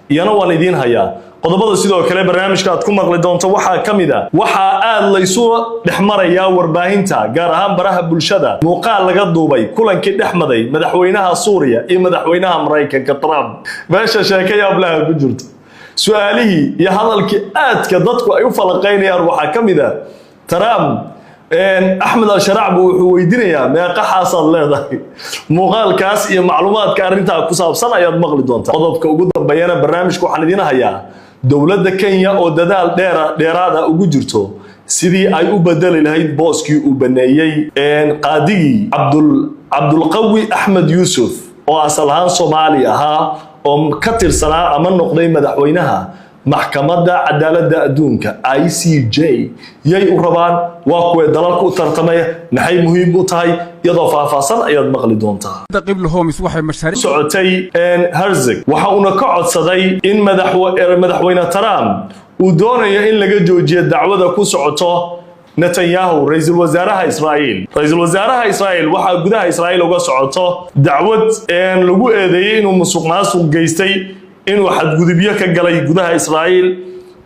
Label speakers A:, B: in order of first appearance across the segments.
A: iyana waan idin hayaa qodobada sidoo kale barnaamijka aad ku maqli doonto waxa kamida waxa aad laysu dhexmaraya warbaahinta gaar ahaan baraha bulshada muuqaal laga duubay kulankii dhexmaday madaxweynaha Suuriya iyo madaxweynaha Mareykanka Trump meesha sheekaya ablaha ku jirto su'aalihii iyo hadalkii aadka dadku ay u falaqeynayaan waxa kamida Trump أحمد الشرعب ويدينيا ما قحصل له مقال كاس يا معلومات كارنتا كوساب سنة يا مغلي دونتا قضبك وجود بيانا برنامج كوحنا هيا دولة كينيا أو دال ديرادا وجودرتو سيدي أي أبدل الهيد بوسكي وبنيي قاضي عبد القوي أحمد يوسف وأصلها صوماليا ها كتر سنة أمن نقدي مدحوينها محكمة عدالة أدونك ICJ يي أقربان واقوى دلالك وترتمية نحي مهم بطاي يضاف فاصل أيضا مغلي دونتا
B: قبل هو مسوحي مشاريع
A: سعودي هرزك وحاونا قعد صدي إن مدحوينة ترام ودوني إن لقى جوجية دعوة كو سعوده نتنياهو رئيس الوزراء إسرائيل وحا قدها إسرائيل وقا سعوده دعوة إن لقو إيديين ومسوق ناس وقيستي إنه حد جذبية كجلي جذها إسرائيل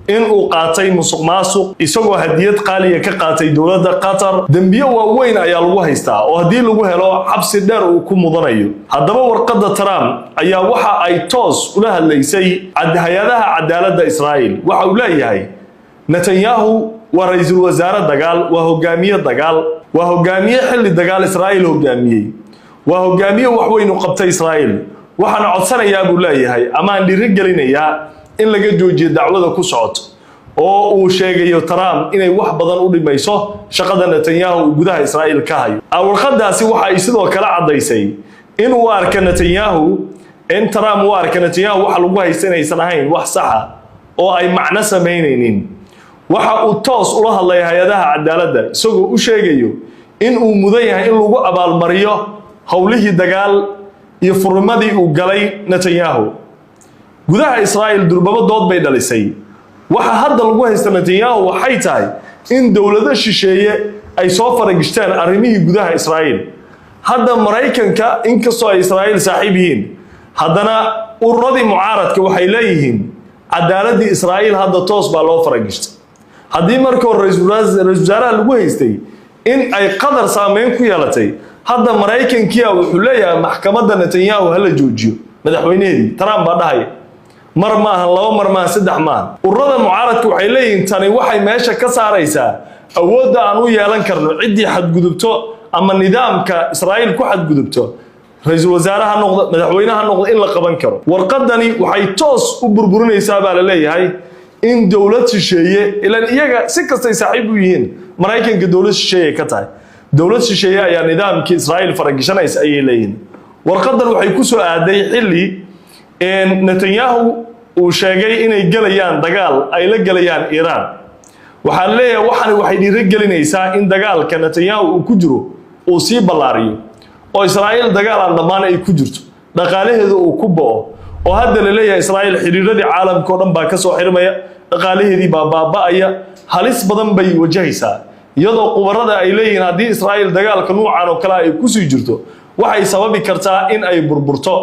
A: إنه قاتي مسق ماسق يسوق هدية قالية كقاتي دولة قطر دنبيه وين أيا لوه يستا وهدي لوه لا حبس الدار وكم مضنيه هذا ورقة ترام أيا وحى أي توس ولها اللي يسي عد هيادها عدالة إسرائيل وحولي هاي نتنياهو ورئيس الوزراء دجال وهو جامية دجال وهو جامية حل دجال إسرائيل هو جامية وهو جامية وحوين قبت إسرائيل waxaan codsanayaa buu leeyahay ama aan dhiirigelinayaa in laga joojiyo dacwada ku socoto oo uu sheegayo Trump inay wax badan u dhimayso shaqada Netanyahu gudaha Israa'iil ka hayo warqadaasi waxa ay sidoo kale cadeysay in uu arko Netanyahu Trump uu arko Netanyahu waxa lagu haysanaysan ahayn wax sax ah oo ay macna sameynaynin waxa uu toos ula hadlay hay'adaha cadaaladda isagoo u sheegayo in uu mudan yahay in lagu abaalmariyo hawlihii dagaal iyo furmadii uu galay Netanyahu gudaha Israa'iil durbaba dood bay dhalisay waxa hadda lagu haysta Netanyahu waxay tahay in dawladda shisheeye ay soo faragishtaan arrimihii gudaha Israa'iil hadda Mareykanka inkastoo ay Israa'iil saaxiib yihiin haddana ururadii mucaaradka waxay leeyihiin cadaaladii Israa'iil hadda toos baa loo faragishta haddii markii ra'iisul wasaaraha lagu haystay in ay qadar saameyn ku yeelatay هذا مريكان كيا وحوليا محكمة نتنياهو هلا جوجيو مدحوينيدي ترام بداهي مرما هلا مرما سدح مان وردا معارض وحيلين تاني waxay meesha ka saaraysaa awooda aanu yeelan karno cidii xad gudubto ama nidaamka Israa'iil ku xad gudubto ra'iisul wasaaraha noqdo madaxweynaha noqdo in la qaban karo warqadani waxay toos u burburinaysaa baa la leeyahay in dawlad shisheeye ilaa iyaga si kastay saaxiib u yihiin Mareykanka dawlad shisheeye ka tahay دولة الشيعية يعني نظام كإسرائيل فرنجشنا إسرائيليين ورقدر وحي كسو آدي حلي إن نتنياهو وشاقي إن يجليان دقال أي لجليان إيران وحاليا وحي يرجلين إيسا إن دقال كنتنياهو وكجرو وصيب بلاريو وإسرائيل دقال عن ضمان يكجرتو دقاله هذا وكبه وهذا اللي ليه إسرائيل حريرة عالم كورن باكسو حرمية دقاله ذي بابا أيا هالس بدن بي وجهيسا iyadoo qubarada ay leeyihiin hadii Israa'iil dagaalka nuucan oo kale ay ku sii jirto waxay sababi kartaa in ay burburto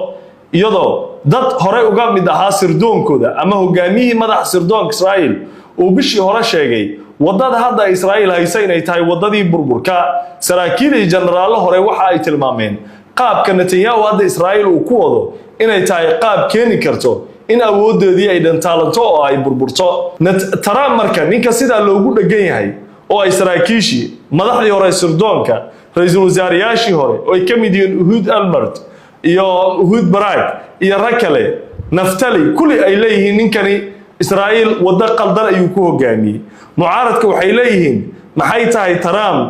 A: iyadoo dad hore uga mid ahaa sirdoonkooda ama hogaamiyihii madax sirdoonka Israa'iil oo bishii hore sheegay wadada hadda Israa'iil haysa inay tahay wadadii burburka saraakiil jeneraal hore waxa ay tilmaameen qaabka Netanyahu hadda Israa'iil uu ku wado inay tahay qaab keeni karto in awoodeedii ay dhantaalanto oo ay burburto Trump marka ninka sida loogu dhagan yahay oo ay saraakiishi madaxdii hore sirdoonka ra'iisul wasaarayaashii hore oo ay ka mid yihiin Uhud Almert iyo Uhud Barak iyo rakale naftali kulli ay leeyihiin ninkani Israa'iil wada qaldan ayuu ku hogaamiyay mucaaradka waxay leeyihiin maxay tahay Trump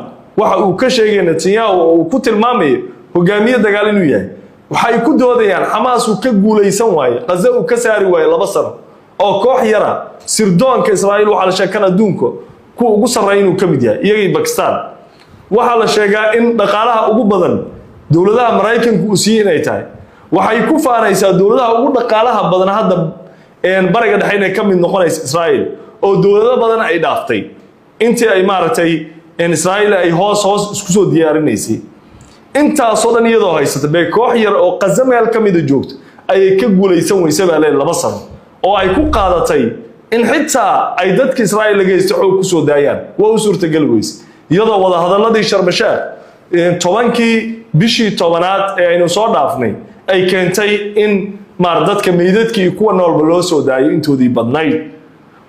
A: waxa uu ka sheegay Netanyahu oo ku tilmaamay hogaamiye dagaal inuu yahay waxay ku doodayaan Hamas uu ka guuleysan waaye Gaza uu ka saari waaye 2 sano oo koox yara sirdoonka Israa'iil waxa la sheekan adduunka ku ugu sarreeyay inuu kamid yahay iyagii Pakistan waxa la sheegaa in dhaqaalaha ugu badan dawladaha Mareykanku u siinay tahay waxay ku faanaysaa dawladaha ugu dhaqaalaha badan hadda bariga dhexe inay kamid noqonayso Israa'iil oo dawlado badan ay dhaaftay intii ay maartay Israa'iil ay hoos isku soo diyaarinaysay intaas oo dhan iyadoo haysata bay koox yar oo Gaza meel kamid joogto ay ka guulaysan weysay baa leeyahay 2 sano oo ay ku qaadatay in xitaa ay dadka Israa'iil laga xoog ku soo daayaan waa u suurtagal weys iyadoo wada hadalladii Sharmashaah 10kii bishii 10aad ee aynu soo dhaafnay ay keentay in dadka meydadkii kuwa noolba loo soo daayo intoodii badnayd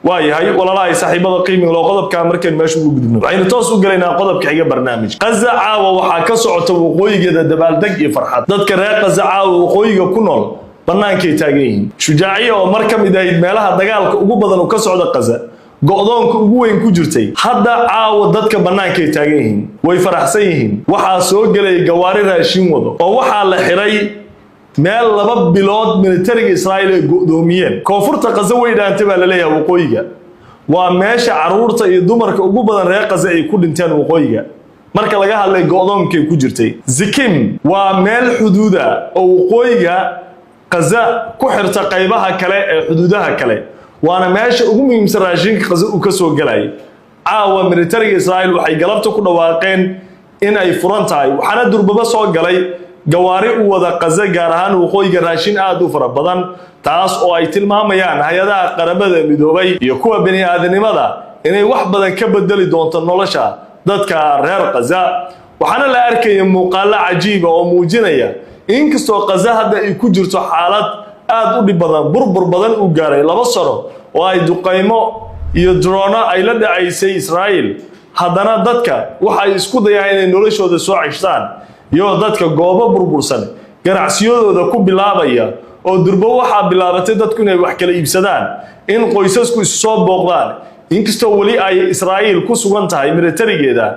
A: waayahay walaalahay saaxiibada qiimiga loo qodobka markeen meesha ugu gudubno waxaynu toos u galaynaa qodobka xiga barnaamij Gaza caawa waxaa ka socota waqooyigeeda dabaaldeg iyo farxad dadka reer Gaza caawa waqooyiga ku nool bannaankay taagan yihiin shujaaciye oo mar ka mid ah meelaha dagaalka ugu badan oo ka socda Gaza go'doonka ugu weyn ku jirtay hadda caawa dadka bannaankay taagan yihiin way faraxsan yihiin waxaa soo galay gawaari raashin wado oo waxaa la xiray meel 2 bilood militariga Israa'iil ay go'doomiyeen koonfurta Gaza way dhaantay baa la leeyahay waqooyiga waa meesha caruurta iyo dumarka ugu badan reer Gaza ay ku dhinteen waqooyiga marka laga hadlay go'doonkay ku jirtay Zikim waa meel xuduuda oo waqooyiga Gaza ku xirta qaybaha kale ee xuduudaha kale waana meesha ugu muhiimsan raashinka Gaza uu ka soo galay caawa militariga Israa'iil waxay galabta ku dhawaaqeen in ay furan tahay waxaana durbaba soo galay gawaari u wada Gaza gaar ahaan waqooyiga raashin aad u fara badan taas oo ay tilmaamayaan hay'adaha qaramada midoobay iyo kuwa bini'aadanimada inay wax badan ka bedeli doonto nolosha dadka reer Gaza waxaana la arkay muuqaalo cajiib oo muujinaya in kastoo Gaza hadda ay ku jirto xaalad aad u dhib badan burbur badan u gaaray 2 sano oo ay duqeymo iyo drone ay la dhacaysay Israa'iil haddana dadka waxay isku dayaan inay noloshooda soo ceshtaan iyo dadka goobo burbursan ganacsiyadooda ku bilaabaya oo durba waxaa bilaabatay dadku inay wax kala iibsadaan in qoysasku isu soo booqdaan inkastoo wali ay Israa'iil ku sugan tahay militarigeeda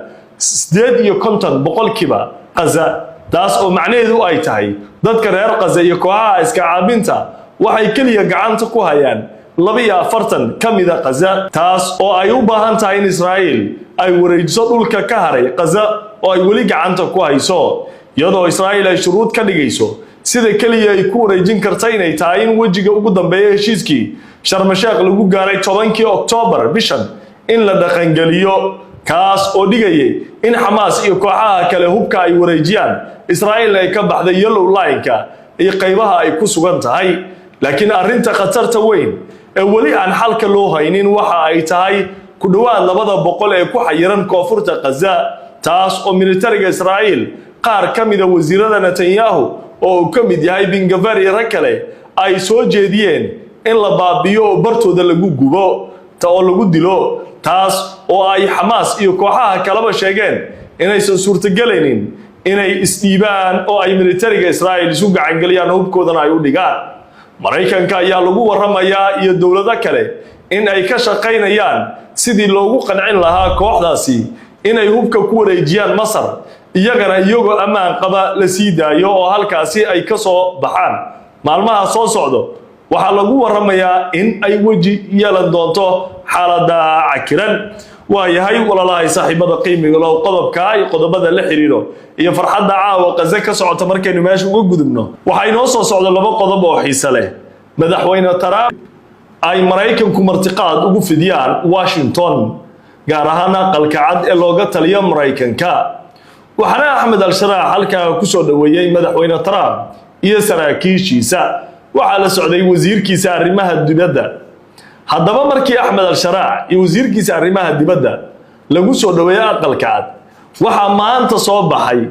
A: 58% Gaza taas oo macnaheedu ay tahay dadka reer Gaza iyo kooxaha iska caabinta waxay kaliya gacanta ku hayaan 42 kamida Gaza taas oo ay u baahan tahay in Israa'iil ay wareejiso dhulka ka haray Gaza oo ay wali gacanta ku hayso iyadoo Israa'iil ay shuruud ka dhigayso sida kaliya ay ku wareejin kartay inay tahay in wajiga ugu dambeeyay heshiiskii Sharmashaah lagu gaaray 10kii Oktoobar bishan in la dhaqangeliyo kaas oo dhigayay in Hamas iyo kooxaha kale hubka ay wareejiyaan Israa'iil ay ka baxday yellow line-ka iyo qaybaha ay ku sugan tahay laakiin arrinta khatarta weyn ee wali aan xalka loo haynin waxa ay tahay ku dhawaad 200 ee ku xayiran koonfurta Gaza taas oo militariga Israa'iil qaar kamida wasiirada Netanyahu oo ka mid yahay Ben Gvir iyo rag kale ay soo jeediyeen in la baabiyo bartooda lagu gubo oo lagu dilo taas oo ay Hamas iyo kooxaha kaleba sheegeen inaysan suurtagelaynin inay isdiibaan oo ay militariga Israa'iil isu gacan galiyaan hubkoodana ay u dhigaan Mareykanka ayaa lagu waramayaa iyo dawlado kale in ay ka shaqeynayaan sidii loogu qancin lahaa kooxdaasi inay hubka ku wareejiyaan Masar iyagana iyagoo ammaan qaba la sii daayo oo halkaasi ay ka soo baxaan maalmaha soo socdo waxaa lagu waramayaa in ay waji yeelan doonto xaaladda cakiran waayahay walaalahay saaxiibada qiimiga loo qodobka ay qodobada la xiriiro iyo farxadda caawa Gaza ka socota markaynu meesha uga gudubno waxa inoo soo socdo 2 qodob oo xiiso leh madaxweyne Trump ay Mareykanku martiqaad ugu fidiyaan Washington gaar ahaan aqalka cad ee looga taliyo Mareykanka waxaana Ahmed al-Sharaa halka ku soo dhaweeyay madaxweyne Trump iyo saraakiishiisa waxa la socday wasiirkiisa arrimaha dibadda haddaba markii Ahmed al-Sharaa iyo wasiirkiisa arrimaha dibadda lagu soo dhaweeyay aqalka cad waxa maanta soo baxay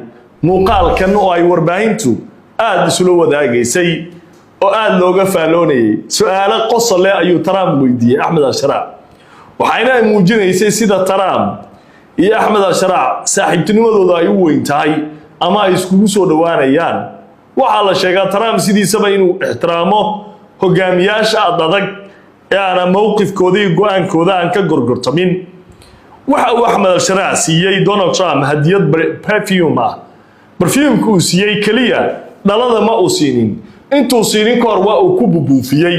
A: muuqaalkan oo ay warbaahintu aad isula wadaagaysay oo aad looga faaloonayay su'aalo qosol leh ayuu Trump weydiiyay Ahmed al-Sharaa waxayna muujinaysay sida Trump iyo Ahmed al-Sharaa saaxiibtinimadooda ay u weyn tahay ama ay isku soo dhawaanayaan waxa la sheegaa Trump sidiisaba inuu ixtiraamo hogaamiyaasha adag ee aan mowqifkooda iyo go'aankooda aan ka gorgortamin waxa uu Ahmed al-Sharaa siiyay Donald Trump hadiyad perfume perfume-ku siiyay kaliya dhalada ma uu siinin intuu siinin kor waa uu ku bubuufiyay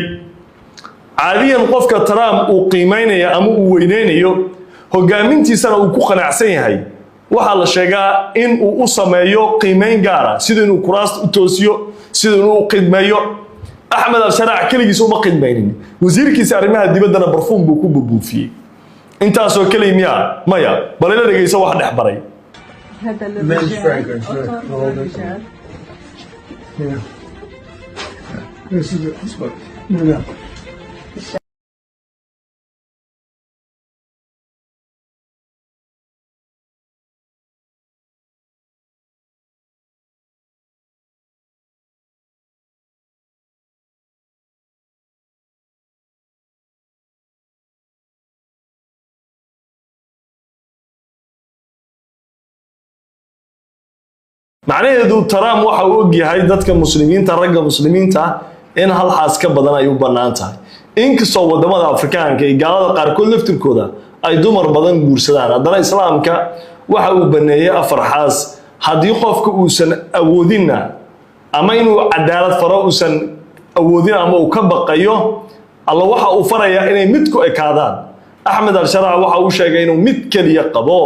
A: caadiyan qofka Trump uu qiimeynaya ama uu weyneynayo hogaamintiisana uu ku qanacsan yahay waxa la sheegaa in uu u sameeyo qiimeyn gaar ah sida inuu kuraasta u toosiyo sida inuu u qidmeeyo Ahmed al-Sharaa kaligiis uma qidmeynin wasiirkiisa arrimaha dibaddana perfume buu ku bubuufiyay intaas oo kaliya maya bal ila dhageyso wax dhex baray
C: هذا الرجال
A: macnaheedu Trump waxa uu og yahay dadka muslimiinta ragga muslimiinta in hal xaas ka badan ay u bannaan tahay inkastoo wadamada Afrikaanka iyo gaalada qaarkood laftirkooda ay dumar badan guursadaan haddana islaamka waxa uu baneeyay afar xaas haddii qofku uusan awoodina ama inuu cadaalad faro uusan awoodin ama uu ka baqayo alla waxa uu farayaa inay mid ku ekaadaan Ahmed al-Sharaع waxa uu sheegay inuu mid kaliya qabo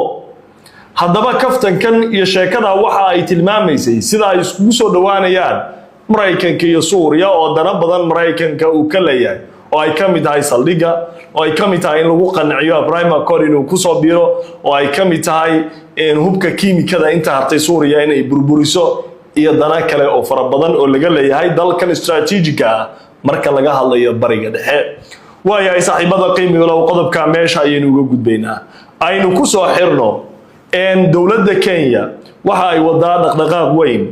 A: haddaba kaftankan iyo sheekada waxa ay tilmaamaysay sida ay isku soo dhawaanayaan Mareykanka iyo Suuriya oo dana badan Mareykanka uu ka leeyahay oo ay ka mid tahay saldhiga oo ay ka mid tahay in lagu qanciyo Ibrahim Accord inuu ku soo biiro oo ay ka mid tahay in hubka kiimikada inta hartay Suuriya inay burburiso iyo dana kale oo fara badan oo laga leeyahay dalkan istaraatiijiga marka laga hadlayo bariga dhexe waayahay saaxiibada qiimiga leh qodobka meesha ayaynu uga gudbaynaa aynu ku soo xirno dowladda Kenya waxa ay wadaa dhaqdhaqaaq weyn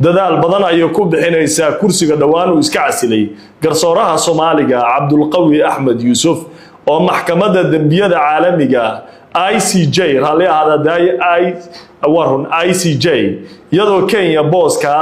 A: dadaal badan ay ku bixinaysaa kursiga dhawaan uu iska casilay garsooraha Soomaaliga Cabdulqawi Ahmed Yusuf oo maxkamadda dambiyada caalamiga ICJ rali ahada ICJ iyadoo Kenya booska